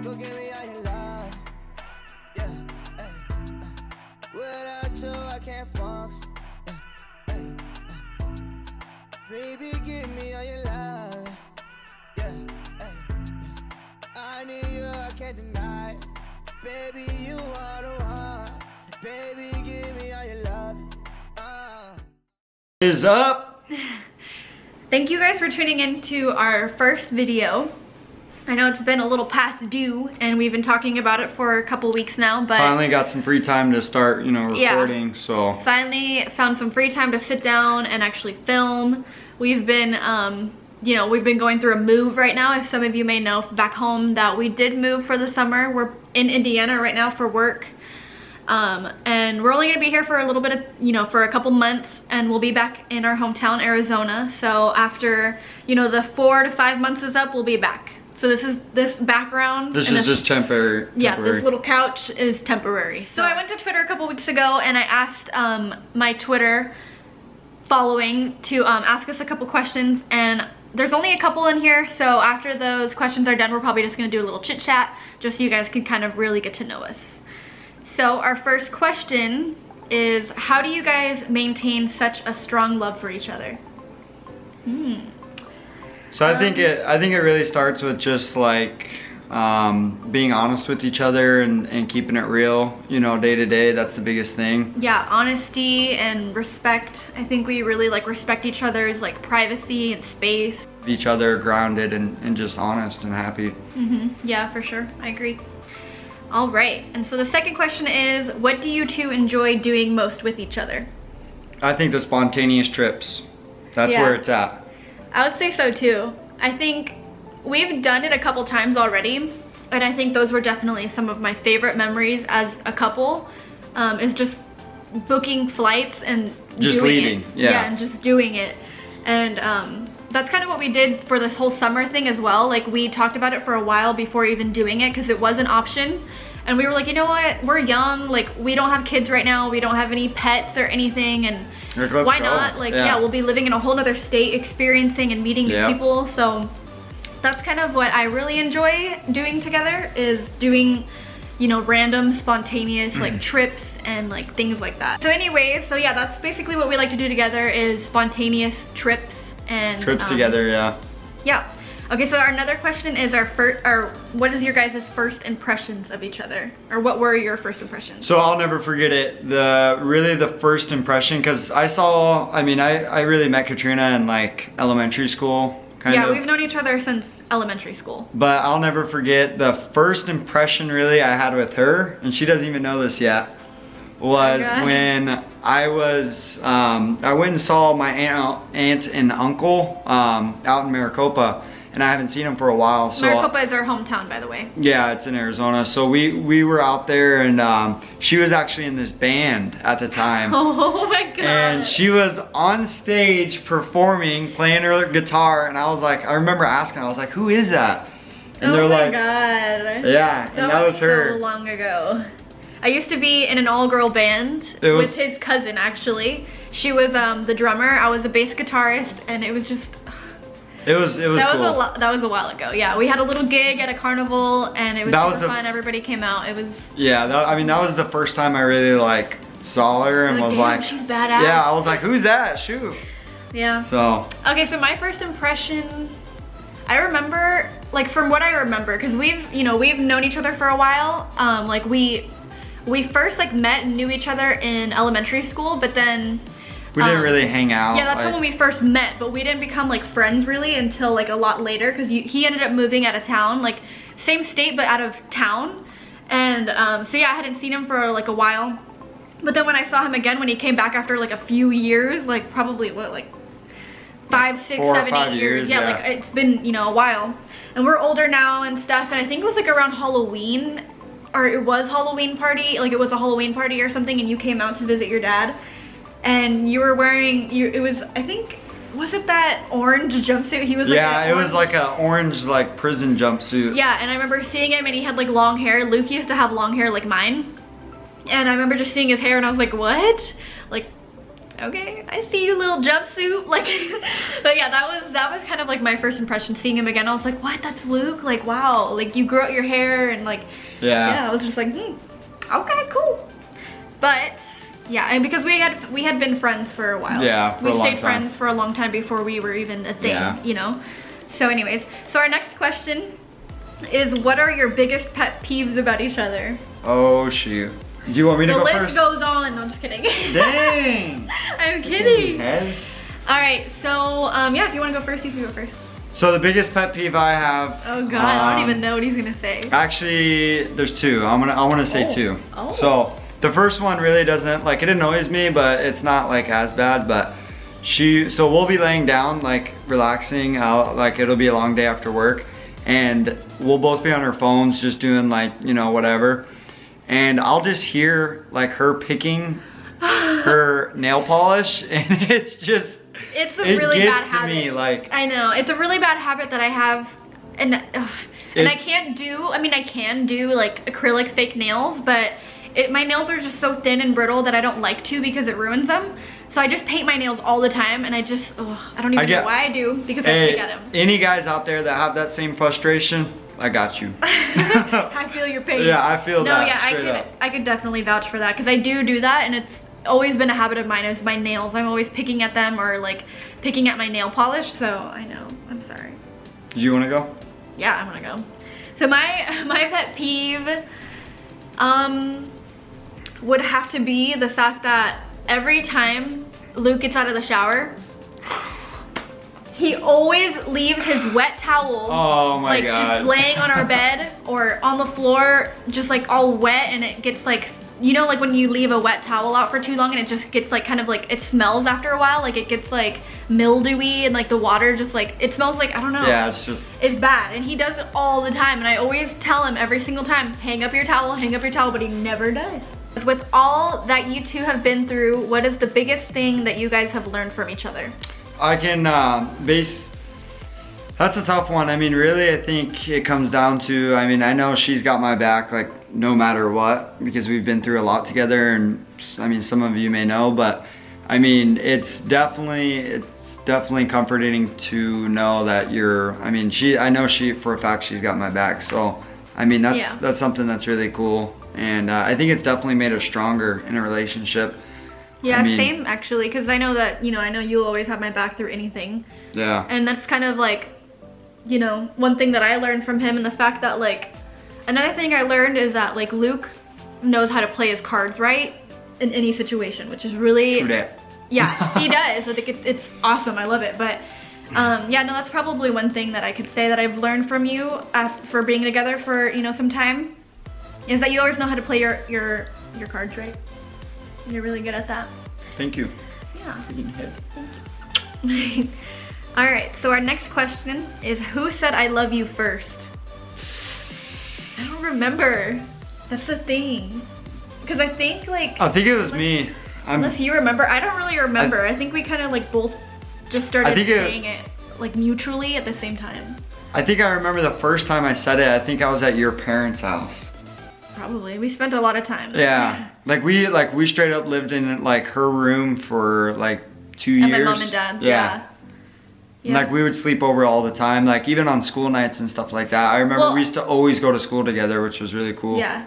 Go give me all your love. Yeah, ay, without you, I can't function. Ay, baby, give me all your love. Yeah, ay, I need you, I can't deny it. Baby, you are the one. Baby, give me all your love. Is up. Thank you guys for tuning in to our first video. I know it's been a little past due and we've been talking about it for a couple weeks now, but finally got some free time to start, you know, recording. Yeah, so finally found some free time to sit down and actually film. We've been you know, we've been going through a move right now. As some of you may know back home that we did move for the summer. We're in Indiana right now for work. And we're only gonna be here for a little bit of, you know, for a couple months, and we'll be back in our hometown, Arizona. So after, you know, the 4 to 5 months is up, we'll be back. So this background. This is just temporary. Yeah, this little couch is temporary. So I went to Twitter a couple weeks ago and I asked my Twitter following to ask us a couple questions, and there's only a couple in here. So after those questions are done, we're probably just gonna do a little chit chat just so you guys can kind of really get to know us. So our first question is, how do you guys maintain such a strong love for each other? So I think it really starts with just like being honest with each other and keeping it real, you know, day to day. That's the biggest thing. Yeah, honesty and respect. I think we really like respect each other's like privacy and space. Each other grounded and just honest and happy. Yeah, for sure. I agree. All right, and so the second question is, what do you two enjoy doing most with each other? I think the spontaneous trips. That's where it's at. I would say so too. I think we've done it a couple times already, and I think those were definitely some of my favorite memories as a couple, is just booking flights and just leaving. Yeah, and just doing it. And that's kind of what we did for this whole summer thing as well. Like, we talked about it for a while before even doing it because it was an option. And we were like, you know what, we're young, like we don't have kids right now, we don't have any pets or anything, and why not? Like, yeah, we'll be living in a whole nother state, experiencing and meeting new people. So that's kind of what I really enjoy doing together, is doing, you know, random spontaneous like trips and like things like that. So anyways, so yeah, that's basically what we like to do together, is spontaneous trips and trips together. Yeah. Okay, so another question is what is your guys' first impressions of each other? Or what were your first impressions? So I'll never forget it. Really the first impression, because I really met Katrina in like elementary school, kind of. Yeah, we've known each other since elementary school. But I'll never forget the first impression really I had with her, and she doesn't even know this yet, was when I went and saw my aunt and uncle out in Maricopa. And I haven't seen him for a while. So Maricopa is our hometown, by the way. Yeah, it's in Arizona. So we were out there, and she was actually in this band at the time. Oh my god. And she was on stage performing, playing her guitar, and I was like, I remember asking, I was like, who is that? And they're like, oh my god. Yeah, and that was her. So long ago. I used to be in an all-girl band with his cousin, actually. She was the drummer, I was a bass guitarist, and it was just... It was cool. That was a while ago. Yeah, we had a little gig at a carnival, and it was super fun. Everybody came out. It was. Yeah, that was the first time I really like saw her and was like, she's badass. Yeah, I was like, who's that? Shoot. Yeah. So. Okay, so my first impression, I remember, like from what I remember, because we've known each other for a while. Like we first like met and knew each other in elementary school, but then. We didn't really hang out. Yeah, that's when we first met, but we didn't become like friends really until like a lot later, because he ended up moving out of town, like same state but out of town. And so yeah, I hadn't seen him for like a while. But then when I saw him again, when he came back after like a few years, like probably what, like 5, 6, 7, 8 years. Yeah, like it's been, you know, a while. And we're older now and stuff, and I think it was like around Halloween, or it was Halloween party, like it was a Halloween party or something, and you came out to visit your dad. And you were wearing, it was, I think, was it that orange jumpsuit? He was like, yeah, it was like an orange like prison jumpsuit. Yeah, and I remember seeing him, and he had like long hair. Luke used to have long hair like mine. And I remember just seeing his hair, and I was like, what? Like, okay, I see you, little jumpsuit. Like, but yeah, that was kind of like my first impression seeing him again. I was like, what, that's Luke? Like, wow, like you grew out your hair and like, yeah, I was just like, okay, cool. But yeah, and because we had been friends for a while. Yeah, for a long time. We stayed friends for a long time before we were even a thing, you know? So anyways, so our next question is, what are your biggest pet peeves about each other? Oh shoot. Do you want me to go first? The list goes on. No, I'm just kidding. Dang. I'm kidding. Okay. All right, so yeah, if you want to go first, you can go first. So the biggest pet peeve I have. Oh God, I don't even know what he's gonna say. Actually, there's two. I want to say two. Oh. So the first one really doesn't, like, it annoys me, but it's not like as bad. But so we'll be laying down, like relaxing out, like it'll be a long day after work, and we'll both be on our phones just doing like, you know, whatever. And I'll just hear like her picking her nail polish, and it's just, it's a really bad habit. Me, like, I know, it's a really bad habit that I have, and I can't do, I mean I can do like acrylic fake nails, but my nails are just so thin and brittle that I don't like to because it ruins them. So I just paint my nails all the time, and I just, I don't even know why I do, because I pick at them. Any guys out there that have that same frustration, I got you. I feel your pain. Yeah, I feel that. No, yeah, I could definitely vouch for that, because I do that, and it's always been a habit of mine is my nails. I'm always picking at them or like picking at my nail polish, so I know. I'm sorry. Do you want to go? Yeah, I want to go. So my pet peeve would have to be the fact that every time Luke gets out of the shower, he always leaves his wet towel like just laying on our bed or on the floor, just like all wet, and it gets like, you know, like when you leave a wet towel out for too long and it just gets like kind of like, it smells after a while, like it gets like mildewy, and like the water just like, it smells like, I don't know. Yeah, it's just, it's bad, and he does it all the time, and I always tell him every single time, hang up your towel, but he never does. With all that you two have been through, what is the biggest thing that you guys have learned from each other? I can that's a tough one. I mean, really, I think it comes down to, I mean, I know she's got my back, like no matter what, because we've been through a lot together, and I mean, some of you may know, but I mean, it's definitely comforting to know that I know she, for a fact, she's got my back. So, I mean, that's something that's really cool. And I think it's definitely made us stronger in a relationship. Yeah, same actually, because I know that, you know, I know you'll always have my back through anything. Yeah. And that's kind of like, you know, one thing that I learned from him, and the fact that like, another thing I learned is that like Luke knows how to play his cards right in any situation, which is really, yeah, he does. I think it's awesome. I love it. But yeah, no, that's probably one thing that I could say that I've learned from you for being together for, you know, some time, is that you always know how to play your cards right. You're really good at that. Thank you. Yeah. Thank you. All right, so our next question is, who said I love you first? I don't remember. That's the thing. Because I think like, I think it was me. Unless you remember. I don't really remember. I think we kind of like both just started saying it like mutually at the same time. I think I remember the first time I said it, I think I was at your parents' house. Probably. We spent a lot of time. Yeah. Like we straight up lived in like her room for like 2 years. And my mom and dad. Yeah. Yeah. Like we would sleep over all the time, like even on school nights and stuff like that. I remember we used to always go to school together, which was really cool. Yeah.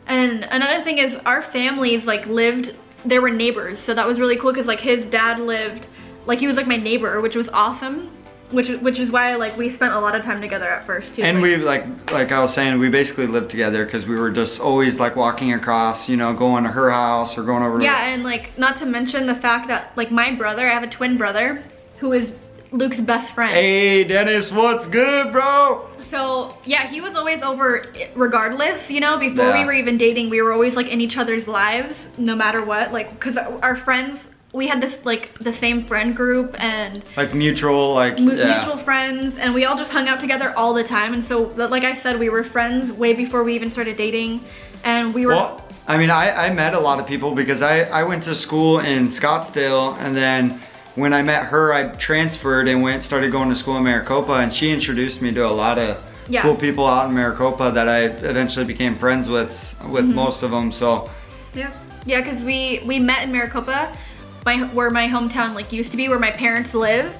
And another thing is our families like they were neighbors. So that was really cool, because like his dad lived, like he was like my neighbor, which was awesome. Which is why like we spent a lot of time together at first too. And we like I was saying, we basically lived together because we were just always like walking across, you know, going to her house or going over to and like not to mention the fact that like my brother, I have a twin brother who is Luke's best friend. Hey Dennis, what's good, bro? So yeah, he was always over regardless, you know, before we were even dating. We were always like in each other's lives no matter what, like because our friends, we had this like the same friend group, and like mutual friends, and we all just hung out together all the time. And so like I said, we were friends way before we even started dating, and we were I mean, I met a lot of people because I went to school in Scottsdale, and then when I met her, I transferred and started going to school in Maricopa, and she introduced me to a lot of cool people out in Maricopa that I eventually became friends with most of them. So yeah, because we met in Maricopa. where my hometown like used to be, where my parents live.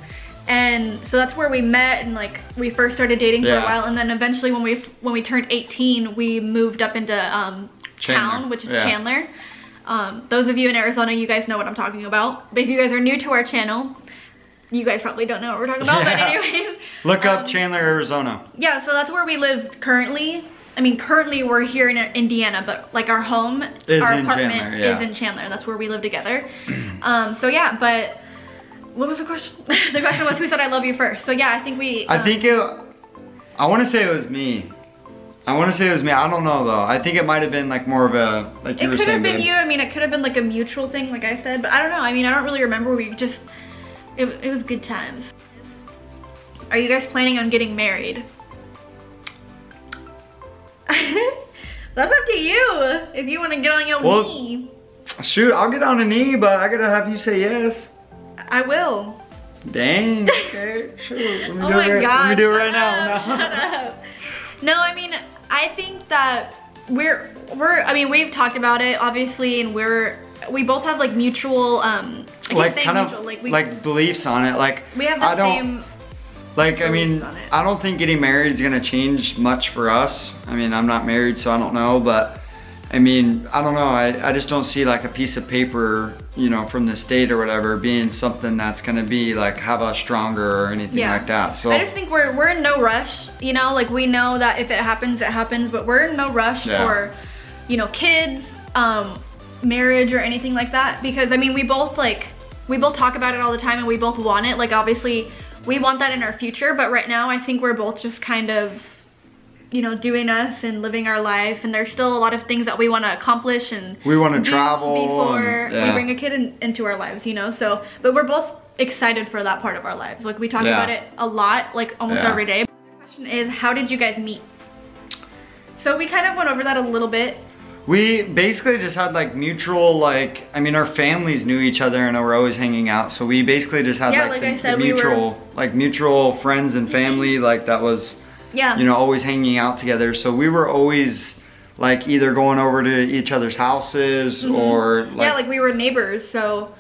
And so that's where we met, and like we first started dating for a while, and then eventually when we turned 18, we moved up into town, which is Chandler. Those of you in Arizona, you guys know what I'm talking about. But if you guys are new to our channel, you guys probably don't know what we're talking about. But anyways, look up Chandler, Arizona. Yeah, so that's where we live currently. I mean, currently we're here in Indiana, but like our home, our apartment is in Chandler. That's where we live together. So yeah, but what was the question? The question was, who said I love you first? So yeah, I think we... I want to say it was me. I don't know though. I think it might have been like more of a, like you were saying. It could have been you. I mean, it could have been like a mutual thing, like I said. But I don't know. I mean, I don't really remember. We just... It was good times. Are you guys planning on getting married? That's up to you. If you want to get on your knee. Shoot, I'll get on a knee, but I gotta have you say yes. I will. Dang, okay, shoot. Oh my God. Let me do it right now. Shut up. No, I mean, I think that I mean, we've talked about it, obviously, and we both have like mutual, like beliefs on it. Like, we have the same. Like, I mean, I don't think getting married is gonna change much for us. I mean, I'm not married, so I don't know, but I mean, I don't know. I just don't see like a piece of paper, you know, from the state or whatever being something that's gonna be like have us stronger or anything like that. So I just think we're in no rush, you know, like we know that if it happens, but we're in no rush for, you know, kids, marriage or anything like that. Because I mean, we both talk about it all the time and we both want it. Like obviously we want that in our future, but right now I think we're both just kind of, you know, doing us and living our life, and there's still a lot of things that we want to accomplish and we want to travel before we bring a kid into our lives, you know. So but we're both excited for that part of our lives. Like we talk about it a lot, like almost every day. The question is, how did you guys meet? So we kind of went over that a little bit. We basically just had like mutual, like, I mean, our families knew each other and we're always hanging out, so we basically just had the mutual friends and family, like that was, you know, always hanging out together. So we were always like either going over to each other's houses or like, like we were neighbors, so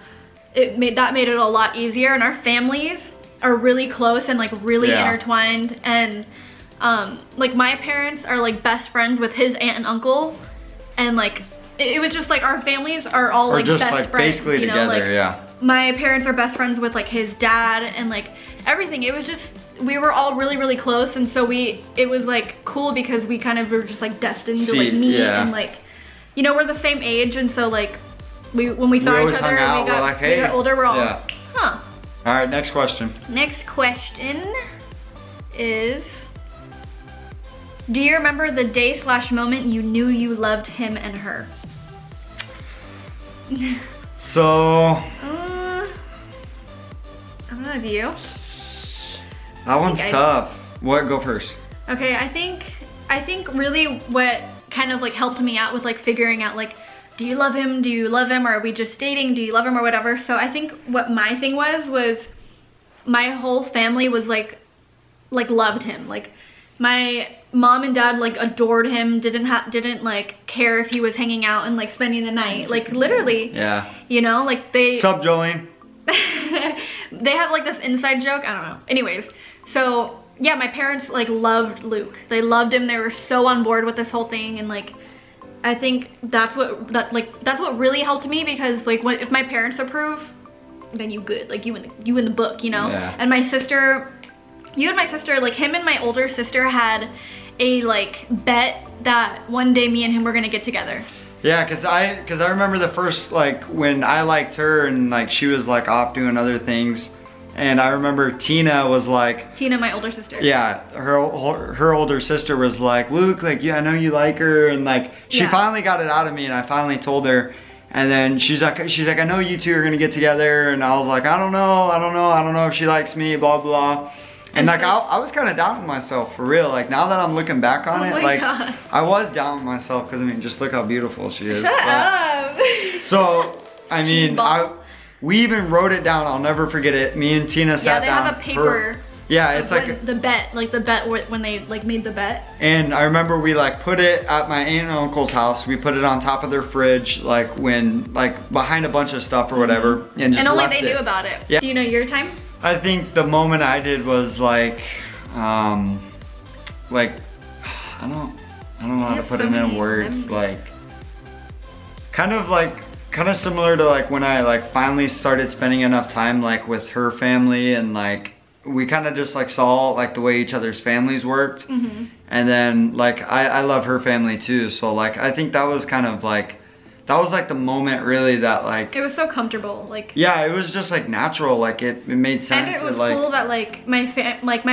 that made it a lot easier. And our families are really close and like really intertwined, and like my parents are like best friends with his aunt and uncle, and like it was just like our families are all like just best like friends, basically you know? together. Like, my parents are best friends with like his dad, and like everything. It was just, we were all really close, and so it was like cool because we kind of were just like destined to like meet, and like, you know, we're the same age, and so like when we saw each other and we got older, we're all huh. All right, next question. Next question is, do you remember the day/moment you knew you loved him and her? So I don't know, do you? That one's tough. What, go first? Okay, I think really what kind of like helped me out with like figuring out like, do you love him? Do you love him? Or are we just dating? Do you love him or whatever? So I think what my thing was my whole family was like loved him. Like my mom and dad like adored him, didn't like care if he was hanging out and like spending the night. Like literally. Yeah. You know, like they... Sup, Jolene? They have like this inside joke, I don't know. Anyways, so yeah, my parents like loved Luke. They loved him. They were so on board with this whole thing, and like I think that's what really helped me, because like if my parents approve, then you good. Like you in the book, you know? Yeah. And my sister, like him and my older sister had a like bet that one day me and him were gonna get together. Yeah, cause I remember the first, like when I liked her and like she was like off doing other things, and I remember Tina was like... Tina, my older sister. Yeah, her older sister was like, Luke, like, yeah, I know you like her, and like she finally got it out of me, and I finally told her, and then she's like, I know you two are gonna get together, and I was like, I don't know if she likes me, blah blah. And like I was kind of down with myself, for real. Like now that I'm looking back on it, like I was down with myself, because I mean, just look how beautiful she is. Shut up. So I mean, we even wrote it down. I'll never forget it. Me and Tina sat down. Yeah, they have a paper. Yeah, it's like the bet when they like made the bet. And I remember we like put it at my aunt and uncle's house. We put it on top of their fridge, like when like behind a bunch of stuff or whatever, and just only left they knew about it. Yeah. Do you know your time? I think the moment I did was like I don't know how to put it in words. Like kind of similar to like when I like finally started spending enough time like with her family, and like we kind of just like saw like the way each other's families worked. And then like I love her family too, so like I think that was kind of like that was like the moment really that like it was so comfortable, like yeah, it was just like natural, like it made sense. And it was like, cool that like my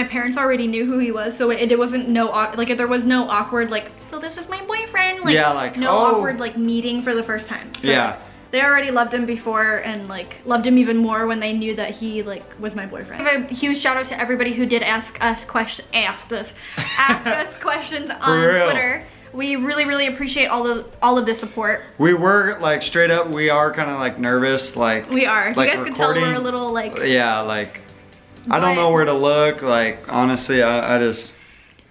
parents already knew who he was, so it wasn't like there was no awkward like, so this is my boyfriend, like yeah, like no awkward like meeting for the first time. So yeah, they already loved him before, and like loved him even more when they knew that he like was my boyfriend. Give a huge shout out to everybody who did ask us questions on Twitter. We really appreciate all of the support. We were like straight up, we are kind of like nervous, like we are. Like, you guys can tell we're a little like yeah, like I don't know where to look. Like honestly, I just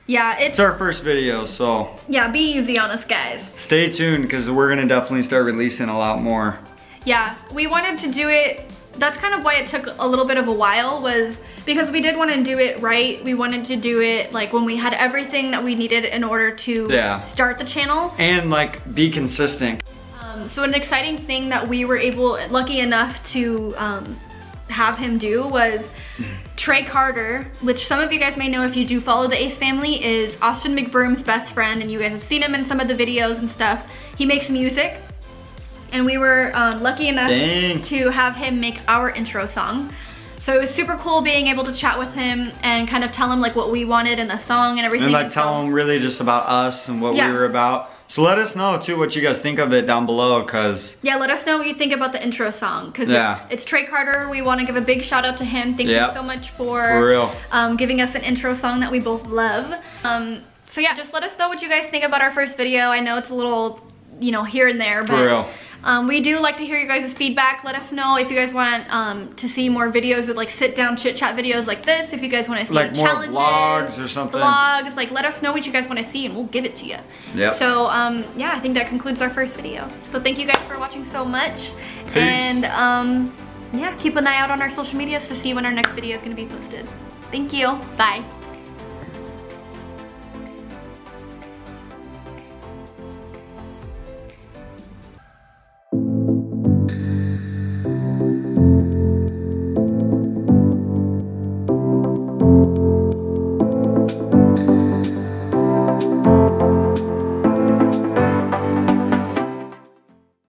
yeah, it's our first video, so yeah, be easy on us, guys. Stay tuned because we're gonna definitely start releasing a lot more. Yeah, we wanted to do it. That's kind of why it took a little bit of a while, was because we did want to do it right. We wanted to do it like when we had everything that we needed in order to start the channel. And like be consistent. So an exciting thing that we were lucky enough to have him do was Tre Carter, which some of you guys may know if you do follow the Ace family, is Austin McBroom's best friend, and you guys have seen him in some of the videos and stuff. He makes music. And we were lucky enough to have him make our intro song. So it was super cool being able to chat with him and kind of tell him like what we wanted in the song and everything. And like tell him really just about us and what we were about. So let us know too what you guys think of it down below, cause yeah, let us know what you think about the intro song, cause it's Tre Carter. We want to give a big shout out to him. Thank you so much for giving us an intro song that we both love. So yeah, just let us know what you guys think about our first video. I know it's a little, you know, here and there, but we do like to hear you guys' feedback. Let us know if you guys want to see more videos with like sit down chit chat videos like this. If you guys want to see like more challenges, vlogs or something. Vlogs, like let us know what you guys want to see and we'll give it to you. Yep. So yeah, I think that concludes our first video. So thank you guys for watching so much. Peace. And yeah, keep an eye out on our social medias to see when our next video is going to be posted. Thank you. Bye.